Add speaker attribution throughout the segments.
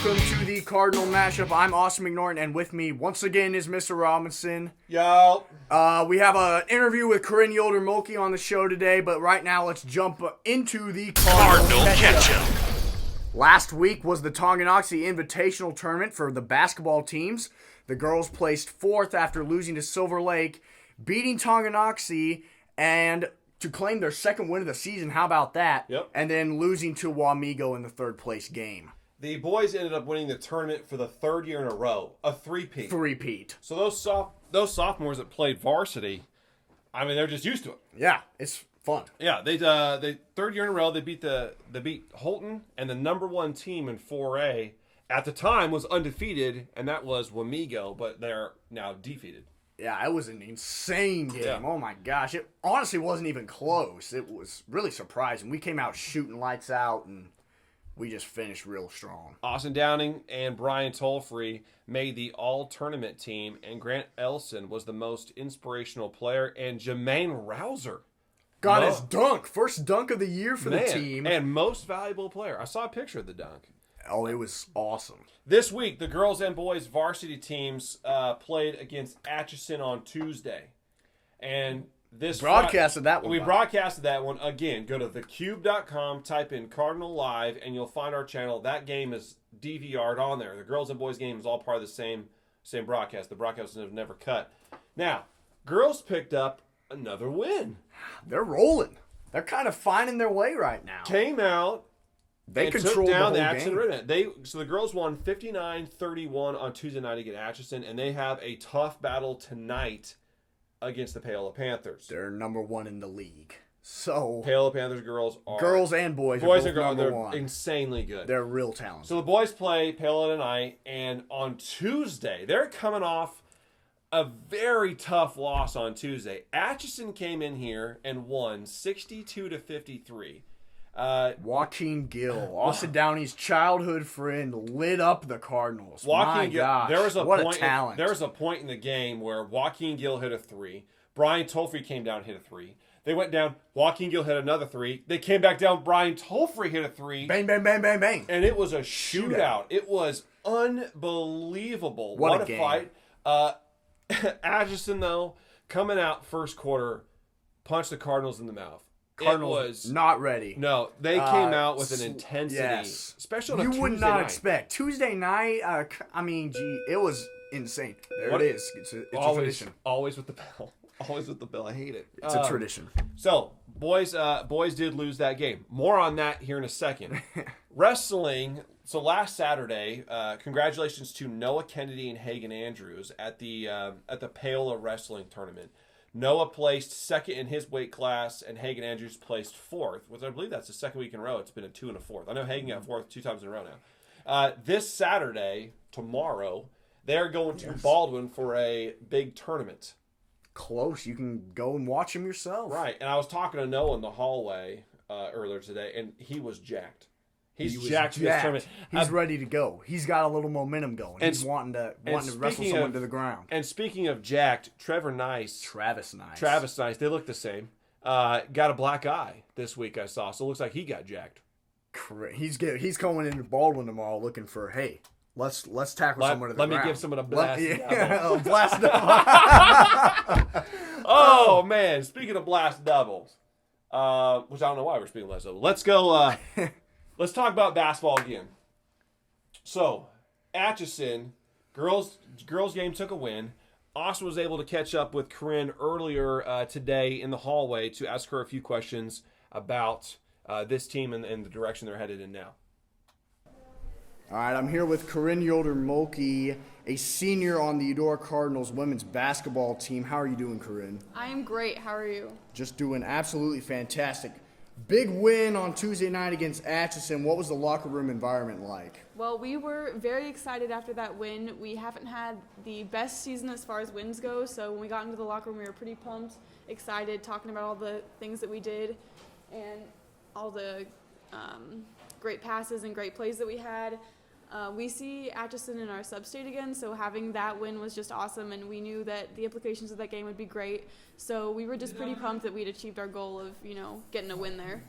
Speaker 1: welcome to the Cardinal Mashup. I'm Austin McNorton, and with me once again is Mr. Robinson.
Speaker 2: Yo.
Speaker 1: We have an interview with Corinne Yoder-Mulkey on the show today, but right now let's jump into the Cardinal Ketchup. Last week was the Tonganoxie Invitational Tournament for the basketball teams. The girls placed fourth after losing to Silver Lake, beating Tonganoxie, and to claim their second win of the season. How about that?
Speaker 2: Yep.
Speaker 1: And then losing to Wamego in the third place game.
Speaker 2: The boys ended up winning the tournament for the third year in a row, a three-peat. So those sophomores that played varsity, I mean, they're just used to it.
Speaker 1: Yeah, it's fun.
Speaker 2: Yeah, they third year in a row they beat Holton, and the number one team in 4A at the time was undefeated, and that was Wamego, but they're now defeated.
Speaker 1: Yeah, it was an insane game.
Speaker 2: Yeah.
Speaker 1: Oh my gosh. It honestly wasn't even close. It was really surprising. We came out shooting lights out, and we just finished real strong.
Speaker 2: Austin Downing and Brian Tolfree made the all-tournament team, and Grant Elson was the most inspirational player, and Jermaine Rouser
Speaker 1: got his dunk. First dunk of the year for the team.
Speaker 2: And most valuable player. I saw a picture of the dunk.
Speaker 1: Oh, it was awesome.
Speaker 2: This week, the girls and boys varsity teams played against Atchison on Tuesday. And this
Speaker 1: broadcasted that one.
Speaker 2: We broadcasted that one. Again, go to thecube.com, type in Cardinal Live, and you'll find our channel. That game is DVR'd on there. The girls and boys game is all part of the same broadcast. The broadcast have never cut. Now, girls picked up another win.
Speaker 1: They're rolling. They're kind of finding their way right now.
Speaker 2: Came out.
Speaker 1: They controlled
Speaker 2: took down
Speaker 1: the
Speaker 2: the
Speaker 1: whole
Speaker 2: Atchison
Speaker 1: game.
Speaker 2: So the girls won 59-31 on Tuesday night against Atchison, and they have a tough battle tonight against the Paola Panthers.
Speaker 1: They're number one in the league. So
Speaker 2: Paola Panthers girls
Speaker 1: and boys
Speaker 2: and
Speaker 1: are
Speaker 2: girls, they're
Speaker 1: one.
Speaker 2: insanely good.
Speaker 1: They're real talented.
Speaker 2: So the boys play Paola tonight, and on Tuesday, they're coming off a very tough loss on Tuesday. Atchison came in here and won 62-53.
Speaker 1: Joaquin Gill, Austin Downey's childhood friend, lit up the Cardinals.
Speaker 2: Joaquin Gill,
Speaker 1: gosh, what a talent.
Speaker 2: There was a point in the game where Joaquin Gill hit a three. Brian Tolfree came down and hit a three. They went down. Joaquin Gill hit another three. They came back down. Brian Tolfree hit a three.
Speaker 1: Bang, bang, bang, bang, bang.
Speaker 2: And it was a shootout. It was unbelievable.
Speaker 1: What a
Speaker 2: game.
Speaker 1: Fight.
Speaker 2: Atchison, though, coming out first quarter, punched the Cardinals in the mouth.
Speaker 1: Cardinals
Speaker 2: was
Speaker 1: not ready.
Speaker 2: No, they came out with an intensity, especially on a Tuesday night. You would not
Speaker 1: expect. Tuesday night, it was insane. It is. It's a tradition.
Speaker 2: Always with the bell. Always with the bell. I hate it.
Speaker 1: It's a tradition.
Speaker 2: So, boys did lose that game. More on that here in a second. Wrestling. So last Saturday, congratulations to Noah Kennedy and Hagen Andrews at the Paola Wrestling Tournament. Noah placed second in his weight class, and Hagen Andrews placed fourth, which I believe that's the second week in a row. It's been a 2 and a fourth. I know Hagen got fourth 2 times in a row now. This Saturday, tomorrow, they're going to Baldwin for a big tournament.
Speaker 1: Close. You can go and watch them yourself.
Speaker 2: Right. And I was talking to Noah in the hallway earlier today, and he was jacked. He's jacked for this tournament.
Speaker 1: He's ready to go. He's got a little momentum going. He's wanting to wrestle someone to the ground.
Speaker 2: And speaking of jacked, Travis Nice. They look the same. Got a black eye this week, I saw. So it looks like he got jacked.
Speaker 1: He's coming into Baldwin tomorrow looking for, hey, let's tackle someone to the ground.
Speaker 2: Let me give someone a blast.
Speaker 1: A blast double.
Speaker 2: Oh man! Speaking of blast doubles, which I don't know why we're speaking of blast doubles. Let's go. Let's talk about basketball again. So, Atchison, girls game took a win. Austin was able to catch up with Corinne earlier today in the hallway to ask her a few questions about this team and the direction they're headed in now.
Speaker 1: All right, I'm here with Corinne Yoder-Mulkey, a senior on the Eudora Cardinals women's basketball team. How are you doing, Corinne?
Speaker 3: I am great. How are you?
Speaker 1: Just doing absolutely fantastic. Big win on Tuesday night against Atchison. What was the locker room environment like?
Speaker 3: Well, we were very excited after that win. We haven't had the best season as far as wins go, so when we got into the locker room, we were pretty pumped, excited, talking about all the things that we did and all the great passes and great plays that we had. We see Atchison in our sub-state again, so having that win was just awesome, and we knew that the implications of that game would be great. So we were just pretty pumped that we'd achieved our goal of, getting a win there.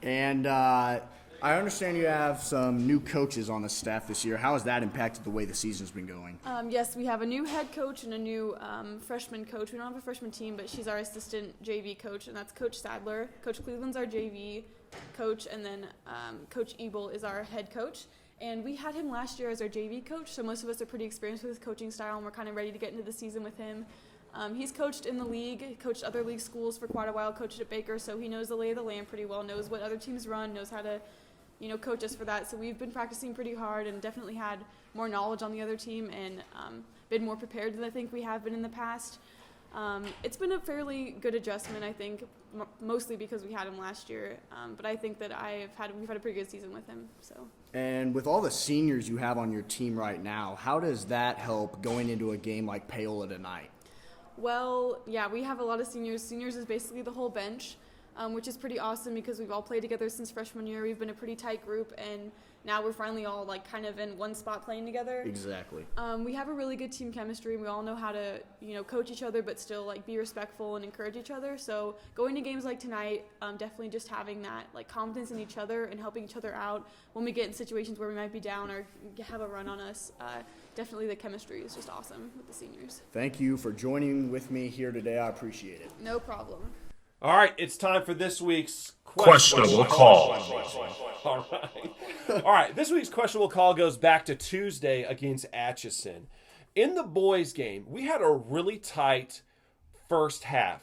Speaker 1: And I understand you have some new coaches on the staff this year. How has that impacted the way the season's been going?
Speaker 3: Yes, we have a new head coach and a new freshman coach. We don't have a freshman team, but she's our assistant JV coach, and that's Coach Sadler. Coach Cleveland's our JV coach, and then Coach Ebel is our head coach. And we had him last year as our JV coach, so most of us are pretty experienced with his coaching style, and we're kind of ready to get into the season with him. He's coached in the league, coached other league schools for quite a while, coached at Baker, so he knows the lay of the land pretty well, knows what other teams run, knows how to coach us for that. So we've been practicing pretty hard and definitely had more knowledge on the other team and been more prepared than I think we have been in the past. It's been a fairly good adjustment, I think, mostly because we had him last year. But I think that we've had a pretty good season with him. So.
Speaker 1: And with all the seniors you have on your team right now, how does that help going into a game like Paola tonight?
Speaker 3: Well, yeah, we have a lot of seniors. Seniors is basically the whole bench. Which is pretty awesome because we've all played together since freshman year. We've been a pretty tight group, and now we're finally all kind of in one spot playing together.
Speaker 1: Exactly.
Speaker 3: We have a really good team chemistry, and we all know how to coach each other, but still be respectful and encourage each other. So going to games like tonight, definitely just having that confidence in each other and helping each other out when we get in situations where we might be down or have a run on us. Definitely the chemistry is just awesome with the seniors.
Speaker 1: Thank you for joining with me here today. I appreciate it.
Speaker 3: No problem.
Speaker 2: All right, it's time for this week's
Speaker 4: Questionable call.
Speaker 2: All right, this week's questionable call goes back to Tuesday against Atchison. In the boys' game, we had a really tight first half.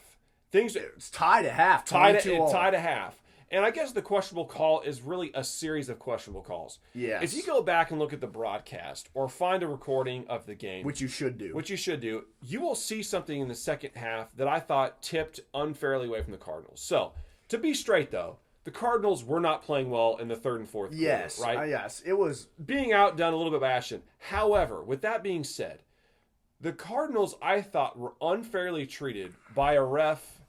Speaker 1: It's tied at half.
Speaker 2: Tied at half. And I guess the questionable call is really a series of questionable calls.
Speaker 1: Yes.
Speaker 2: If you go back and look at the broadcast or find a recording of the game,
Speaker 1: which you should do,
Speaker 2: you will see something in the second half that I thought tipped unfairly away from the Cardinals. So, to be straight though, the Cardinals were not playing well in the third and fourth quarter, right?
Speaker 1: Yes, it was
Speaker 2: being outdone a little bit by Ashton. However, with that being said, the Cardinals I thought were unfairly treated by a ref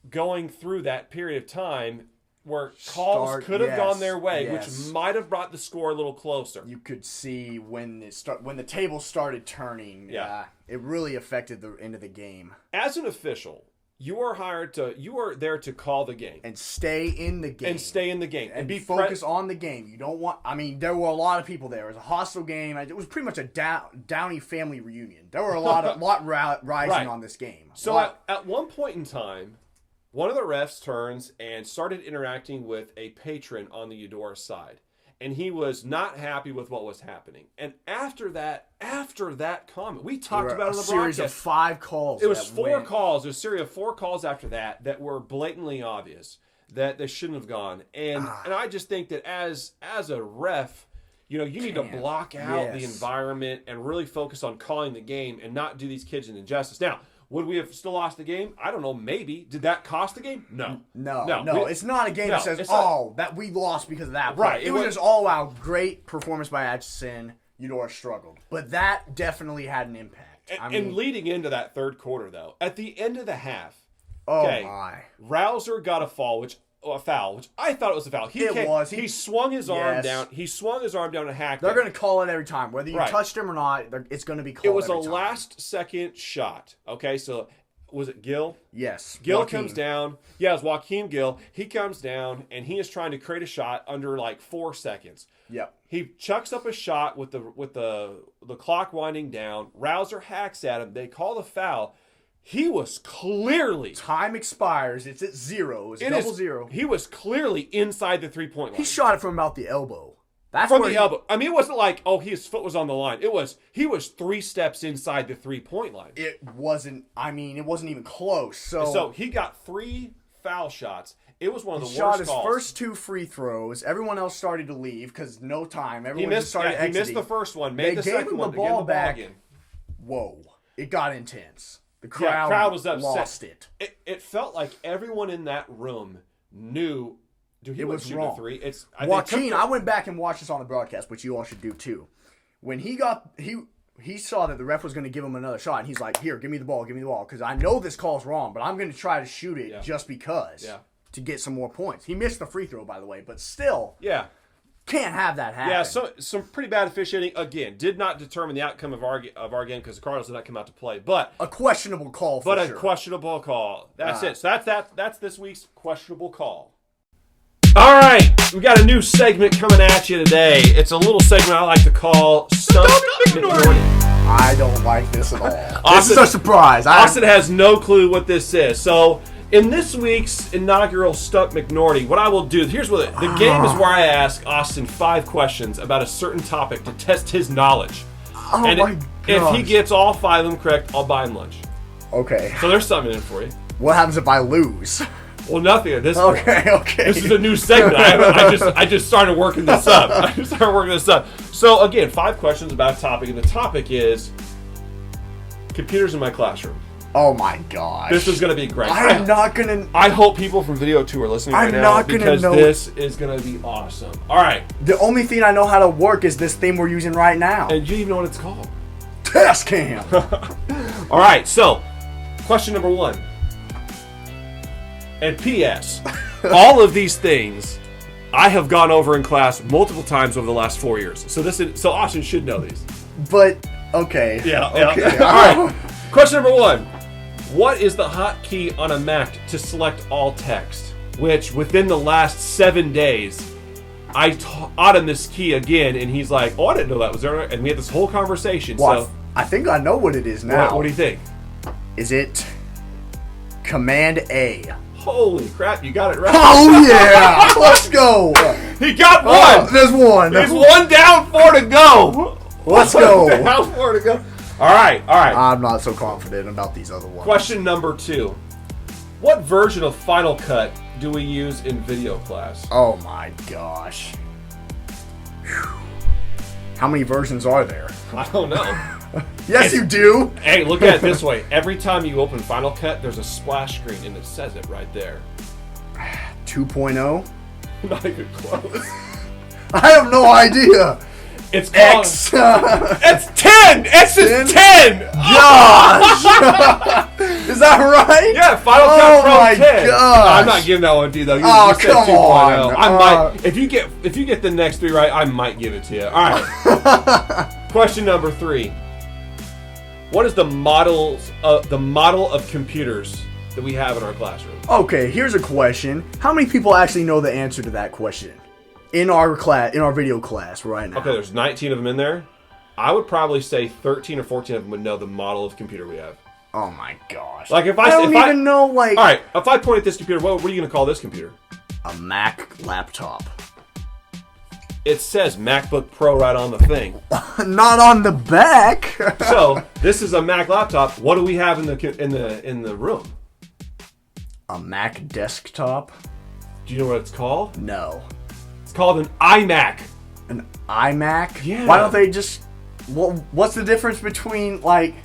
Speaker 2: going through that period of time where calls could have gone their way, which might have brought the score a little closer.
Speaker 1: You could see when the table started turning.
Speaker 2: Yeah,
Speaker 1: it really affected the end of the game.
Speaker 2: As an official, you are there to call the game
Speaker 1: and stay in the game
Speaker 2: and
Speaker 1: be focused on the game. You don't want. I mean, there were a lot of people there. It was a hostile game. It was pretty much a Downey family reunion. There were a lot rising on this game.
Speaker 2: So at one point in time, one of the refs turns and started interacting with a patron on the Eudora side. And he was not happy with what was happening. And after that comment, we talked about it on the broadcast.
Speaker 1: A series of 5 calls.
Speaker 2: It was 4 calls. It was a series of 4 calls after that were blatantly obvious that they shouldn't have gone. And I just think that as a ref, you need to block out the environment and really focus on calling the game and not do these kids an injustice. Now, would we have still lost the game? I don't know. Maybe. Did that cost the game? No.
Speaker 1: It's not a game that says, that we lost because of that.
Speaker 2: Right.
Speaker 1: It was just all out great performance by Atchison. Eudora struggled. But that definitely had an impact.
Speaker 2: And leading into that third quarter, though, at the end of the half, Rouser got a foul, which I thought it was a foul. He swung his arm down. He swung his arm down and hacked.
Speaker 1: They're going to call it every time, whether you touched him or not. It's going to be called.
Speaker 2: It was
Speaker 1: every
Speaker 2: a
Speaker 1: time.
Speaker 2: last-second shot. Okay, so was it Gill?
Speaker 1: Yes.
Speaker 2: Gill
Speaker 1: Joaquin
Speaker 2: comes down. Yeah, it was Joaquin Gill. He comes down and he is trying to create a shot under 4 seconds.
Speaker 1: Yep.
Speaker 2: He chucks up a shot with the clock winding down. Rouser hacks at him. They call the foul. He was clearly...
Speaker 1: Time expires. It's at 0. It's double 0.
Speaker 2: He was clearly inside the 3-point line.
Speaker 1: He shot it from about the elbow.
Speaker 2: Elbow. I mean, it wasn't like, his foot was on the line. He was 3 steps inside the 3-point line.
Speaker 1: It wasn't even close.
Speaker 2: So he got 3 foul shots. It was one of the worst
Speaker 1: calls. He shot his first 2 free throws. Everyone else started to leave because no time. Everyone just started exiting.
Speaker 2: He missed the first one. Made the second one.
Speaker 1: They gave him the ball back. Whoa. It got intense. The
Speaker 2: crowd was upset.
Speaker 1: Lost it.
Speaker 2: It felt like everyone in that room knew he was wrong. 3.
Speaker 1: Joaquin, I went back and watched this on the broadcast, which you all should do too. When he saw that the ref was going to give him another shot, and he's like, "Here, give me the ball, because I know this call's wrong, but I'm going to try to shoot it just because to get some more points." He missed the free throw, by the way, but still, can't have that happen.
Speaker 2: Yeah, so some pretty bad officiating. Again, did not determine the outcome of our game because the Cardinals did not come out to play. But
Speaker 1: a questionable call for sure.
Speaker 2: A questionable call. That's it. So that's this week's questionable call. All right, we got a new segment coming at you today. It's a little segment I like to call Stump McNorty.
Speaker 1: I don't like this at all. This
Speaker 2: Austin,
Speaker 1: is a surprise.
Speaker 2: Austin has no clue what this is. So, in this week's inaugural Stump McNorty, what I will do, here's what the game is where I ask Austin 5 questions about a certain topic to test his knowledge.
Speaker 1: Oh
Speaker 2: and
Speaker 1: my
Speaker 2: if
Speaker 1: gosh.
Speaker 2: he gets all 5 of them correct, I'll buy him lunch.
Speaker 1: Okay.
Speaker 2: So there's something in it for you.
Speaker 1: What happens if I lose?
Speaker 2: Well, nothing at this point.
Speaker 1: Okay.
Speaker 2: This is a new segment. I just started working this up. So again, 5 questions about a topic, and the topic is computers in my classroom.
Speaker 1: Oh my gosh.
Speaker 2: This is going to be great.
Speaker 1: I'm not gonna.
Speaker 2: I hope people from Video 2 are listening right
Speaker 1: I'm
Speaker 2: now
Speaker 1: not gonna
Speaker 2: because
Speaker 1: know.
Speaker 2: this is going to be awesome. All right.
Speaker 1: The only thing I know how to work is this thing we're using right now.
Speaker 2: And you even know what it's called.
Speaker 1: Test cam.
Speaker 2: All right. So, question number 1. And P.S. all of these things I have gone over in class multiple times over the last 4 years. So Austin should know these.
Speaker 1: But okay.
Speaker 2: Yeah.
Speaker 1: Okay.
Speaker 2: All right. Question number 1. What is the hotkey on a Mac to select all text? Which within the last 7 days, I taught him this key again, and he's like, "Oh, I didn't know that was there." And we had this whole conversation.
Speaker 1: Well,
Speaker 2: so
Speaker 1: I think I know what it is now.
Speaker 2: what do you think?
Speaker 1: Is it Command A?
Speaker 2: Holy crap, you got it right.
Speaker 1: Oh yeah! Let's go.
Speaker 2: He got one.
Speaker 1: There's one.
Speaker 2: There's 1 down, 4 to go.
Speaker 1: Let's go.
Speaker 2: 1 down, 4 to go. All right.
Speaker 1: I'm not so confident about these other ones.
Speaker 2: Question number 2. What version of Final Cut do we use in video class?
Speaker 1: Oh my gosh. Whew. How many versions are there?
Speaker 2: I don't know.
Speaker 1: Yes, you do.
Speaker 2: Hey, look at it this way. Every time you open Final Cut, there's a splash screen, and it says it right there.
Speaker 1: 2.0?
Speaker 2: Not even close.
Speaker 1: I have no idea.
Speaker 2: It's called...
Speaker 1: X.
Speaker 2: It's 10! X is 10!
Speaker 1: Gosh! Is that right?
Speaker 2: Yeah, Final Cut Pro
Speaker 1: my
Speaker 2: 10.
Speaker 1: gosh.
Speaker 2: I'm not giving that one to you, though. You said
Speaker 1: come
Speaker 2: 2.0.
Speaker 1: on.
Speaker 2: I might... If you get the next 3 right, I might give it to you. All right. Question number 3. What is the model of computers that we have in our classroom?
Speaker 1: Okay, here's a question. How many people actually know the answer to that question in our video class right now?
Speaker 2: Okay, there's 19 of them in there. I would probably say 13 or 14 of them would know the model of computer we have.
Speaker 1: Oh my gosh.
Speaker 2: Like if
Speaker 1: I don't even know, like...
Speaker 2: All right, if I point at this computer, what are you going to call this computer?
Speaker 1: A Mac laptop.
Speaker 2: It says MacBook Pro right on the thing.
Speaker 1: Not on the back.
Speaker 2: So this is a Mac laptop. What do we have in the room?
Speaker 1: A Mac desktop?
Speaker 2: Do you know what it's called?
Speaker 1: No.
Speaker 2: It's called an iMac.
Speaker 1: An iMac?
Speaker 2: Yeah.
Speaker 1: Why don't they just... What's the difference between, like...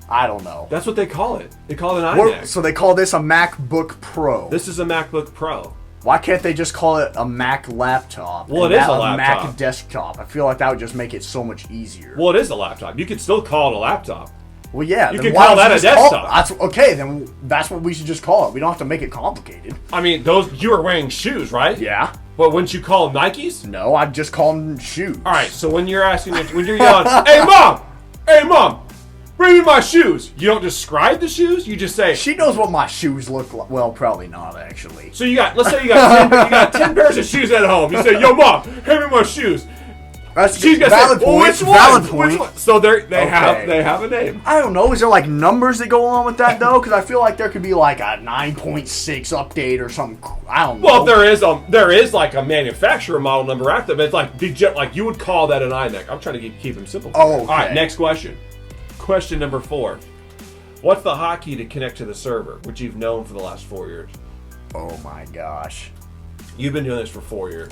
Speaker 1: I don't know.
Speaker 2: That's what they call it. They call it an iMac.
Speaker 1: So they call this a MacBook Pro.
Speaker 2: This is a MacBook Pro.
Speaker 1: Why can't they just call it a Mac laptop?
Speaker 2: Well, it is a laptop.
Speaker 1: Mac desktop. I feel like that would just make it so much easier.
Speaker 2: Well, it is a laptop. You could still call it a laptop.
Speaker 1: Well, yeah.
Speaker 2: You
Speaker 1: then
Speaker 2: could
Speaker 1: why
Speaker 2: call
Speaker 1: don't
Speaker 2: that
Speaker 1: you
Speaker 2: a
Speaker 1: just
Speaker 2: desktop.
Speaker 1: Okay, then that's what we should just call it. We don't have to make it complicated.
Speaker 2: I mean, you are wearing shoes, right?
Speaker 1: Yeah.
Speaker 2: But wouldn't you call them Nikes?
Speaker 1: No, I'd just call them shoes.
Speaker 2: All right. So when you're yelling, "Hey mom, bring me my shoes," you don't describe the shoes. You just say.
Speaker 1: She knows what my shoes look like. Well, probably not actually.
Speaker 2: So let's say you got 10 pairs of shoes at home. You say, "Yo, mom, hand me my shoes."
Speaker 1: That's
Speaker 2: She's gonna
Speaker 1: valid
Speaker 2: say,
Speaker 1: point.
Speaker 2: "Well, which one?
Speaker 1: Valid point.
Speaker 2: Which one?" So they
Speaker 1: Okay.
Speaker 2: have a name.
Speaker 1: I don't know. Is there like numbers that go along with that though? Because I feel like there could be like a 9.6 update or something. I don't know.
Speaker 2: Well, there is like a manufacturer model number after, but it's like you would call that an iMac. I'm trying to keep them simple.
Speaker 1: Oh, okay.
Speaker 2: All right. Next question. Question number 4. What's the hotkey to connect to the server, which you've known for the last 4 years?
Speaker 1: Oh my gosh.
Speaker 2: You've been doing this for 4 years.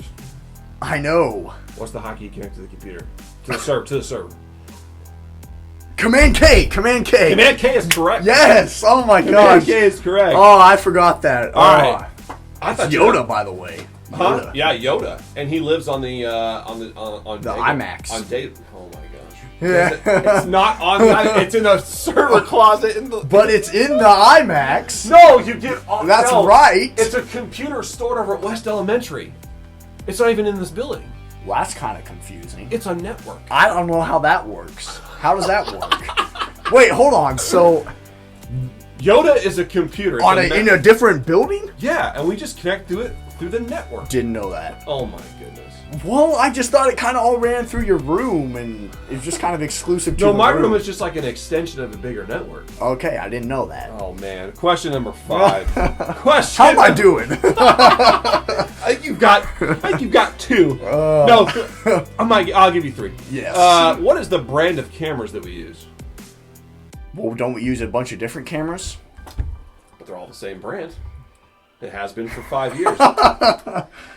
Speaker 1: I know.
Speaker 2: What's the hotkey to connect to the computer? To the server.
Speaker 1: Command K. Command K.
Speaker 2: Command K is correct.
Speaker 1: Yes. Oh my
Speaker 2: Command
Speaker 1: gosh.
Speaker 2: K is correct.
Speaker 1: Oh, I forgot that.
Speaker 2: All right. I
Speaker 1: That's
Speaker 2: thought
Speaker 1: Yoda, by the way.
Speaker 2: Huh?
Speaker 1: Yoda.
Speaker 2: Yeah, Yoda, and he lives on the
Speaker 1: iMacs.
Speaker 2: On data. Oh my gosh.
Speaker 1: Yeah.
Speaker 2: It's not on the. It's in a server closet in the.
Speaker 1: But it's in the IMAX.
Speaker 2: No, you get.
Speaker 1: That's right.
Speaker 2: It's a computer stored over at West Elementary. It's not even in this building.
Speaker 1: Well, that's kind of confusing.
Speaker 2: It's a network.
Speaker 1: I don't know how that works. How does that work? Wait, hold on. So
Speaker 2: Yoda is a computer. It's
Speaker 1: in a different building?
Speaker 2: Yeah, and we just connect through it through the network.
Speaker 1: Didn't know that.
Speaker 2: Oh my goodness.
Speaker 1: Well, I just thought it kind of all ran through your room, and it was just kind of exclusive to
Speaker 2: No,
Speaker 1: the
Speaker 2: my room is just like an extension of a bigger network.
Speaker 1: Okay, I didn't know that.
Speaker 2: Oh man. Question number 5. Question.
Speaker 1: How am I doing?
Speaker 2: I think you've got 2. No, I'll give you 3.
Speaker 1: Yes.
Speaker 2: What is the brand of cameras that we use?
Speaker 1: Well, don't we use a bunch of different cameras?
Speaker 2: But they're all the same brand. It has been for 5 years.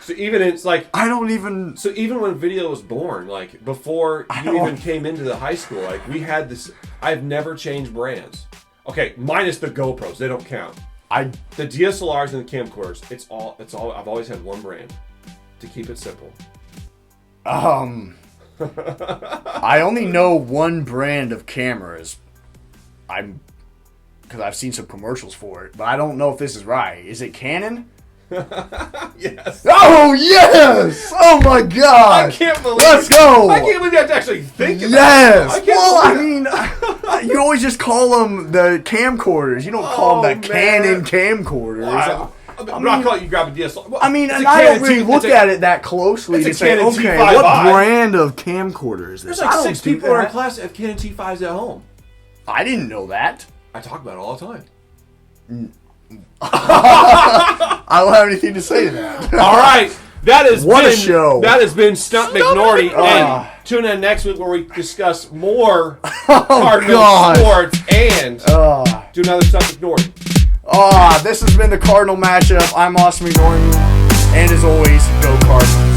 Speaker 2: So even it's like
Speaker 1: I don't even.
Speaker 2: So even when video was born, like before you even came into the high school, like we had this. I've never changed brands. Okay, minus the GoPros, they don't count. The DSLRs and the camcorders, it's all. I've always had one brand to keep it simple.
Speaker 1: I only know one brand of cameras. Because I've seen some commercials for it, but I don't know if this is right. Is it Canon?
Speaker 2: Yes.
Speaker 1: Oh, yes! Oh, my God!
Speaker 2: I can't believe
Speaker 1: Let's go!
Speaker 2: I can't believe you have to actually think about
Speaker 1: yes!
Speaker 2: it.
Speaker 1: Well, you always just call them the camcorders. You don't call them the Canon camcorders.
Speaker 2: I'm not calling you grab a DSLR. Well,
Speaker 1: I mean, and I don't really look at it that closely to say,
Speaker 2: Canon
Speaker 1: okay,
Speaker 2: T5i.
Speaker 1: what brand of camcorder is this?
Speaker 2: There's like 6 people in our class that have Canon T5s at home.
Speaker 1: I didn't know that.
Speaker 2: I talk about it all the time.
Speaker 1: I don't have anything to say to that.
Speaker 2: All right. That has
Speaker 1: what
Speaker 2: been,
Speaker 1: a show.
Speaker 2: That has been Stump McNorty. And tune in next week where we discuss more Cardinal sports and do another Stump McNorty.
Speaker 1: This has been the Cardinal Mashup. I'm Austin McNorty. And as always, go Cardinals.